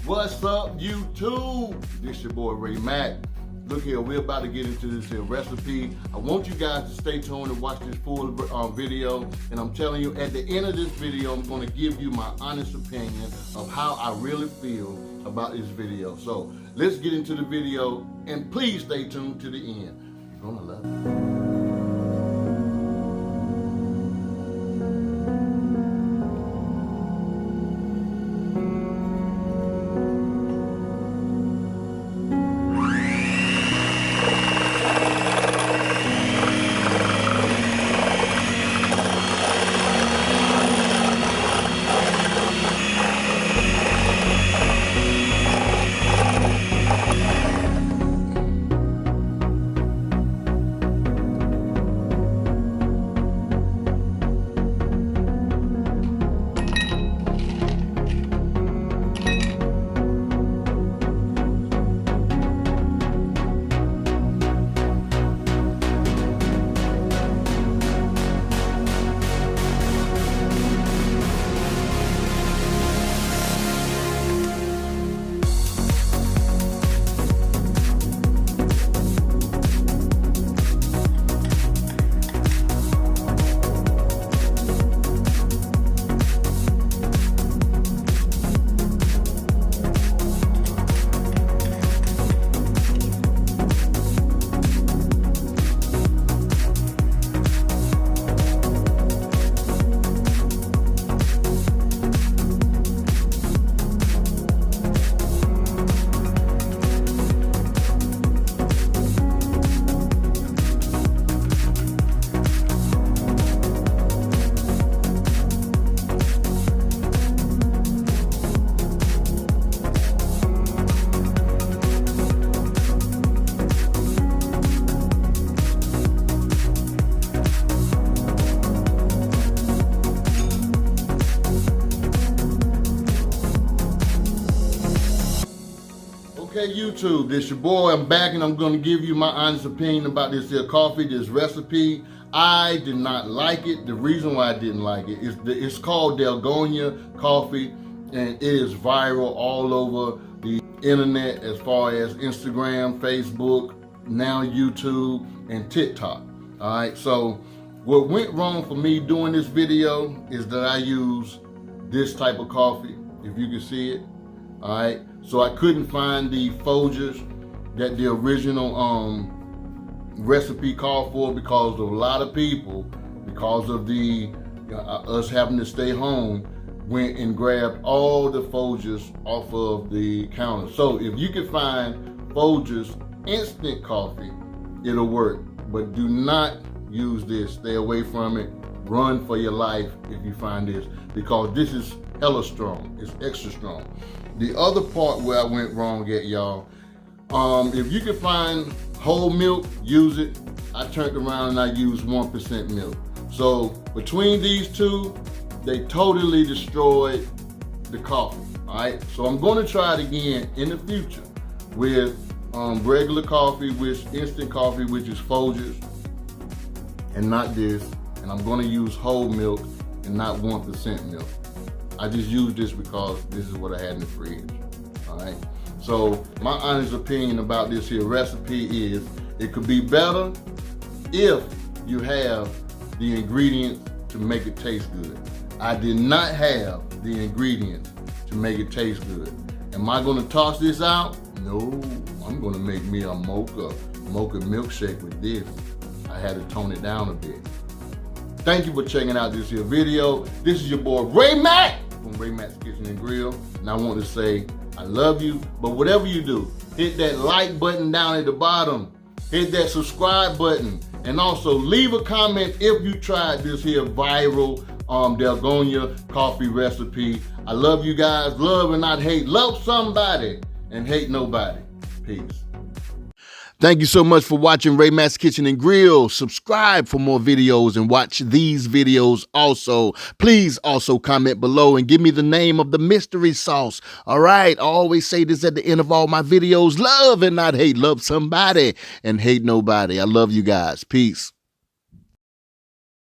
What's up, YouTube? This your boy Ray Mack. Look here, we're about to get into this here recipe. I want you guys to stay tuned and watch this full video. And I'm telling you, at the end of this video, I'm going to give you my honest opinion of how I really feel about this video. So let's get into the video, and please stay tuned to the end. You're gonna love it. Okay, YouTube, this your boy. I'm back and I'm going to give you my honest opinion about this here coffee, this recipe. I did not like it. The reason why I didn't like it is it's called Dalgona coffee, and it is viral all over the internet as far as Instagram, Facebook, now YouTube, and TikTok. All right, so what went wrong for me doing this video is that I use this type of coffee, if you can see it. All right, so I couldn't find the Folgers that the original recipe called for, because of a lot of people, because of the us having to stay home, went and grabbed all the Folgers off of the counter. So if you can find Folgers instant coffee, it'll work, but do not use this. Stay away from it. Run for your life if you find this, because this is hella strong. It's extra strong. The other part where I went wrong at, y'all, if you can find whole milk, use it. I turned around and I used 1% milk. So between these two, they totally destroyed the coffee. All right, so I'm going to try it again in the future with regular coffee, with instant coffee, which is Folgers, and not this. And I'm going to use whole milk and not 1% milk. I just used this because this is what I had in the fridge. All right, so my honest opinion about this here recipe is it could be better if you have the ingredients to make it taste good. I did not have the ingredients to make it taste good. Am I gonna toss this out? No, I'm gonna make me a mocha milkshake with this. I had to tone it down a bit. Thank you for checking out this here video. This is your boy Ray Mack from Ray Mack's Kitchen and Grill. And I want to say, I love you, but whatever you do, hit that like button down at the bottom, hit that subscribe button, and also leave a comment if you tried this here viral Dalgona coffee recipe. I love you guys. Love and not hate. Love somebody and hate nobody. Peace. Thank you so much for watching Ray Mack's Kitchen and Grill. Subscribe for more videos and watch these videos also. Please also comment below and give me the name of the mystery sauce. All right, I always say this at the end of all my videos. Love and not hate. Love somebody and hate nobody. I love you guys. Peace.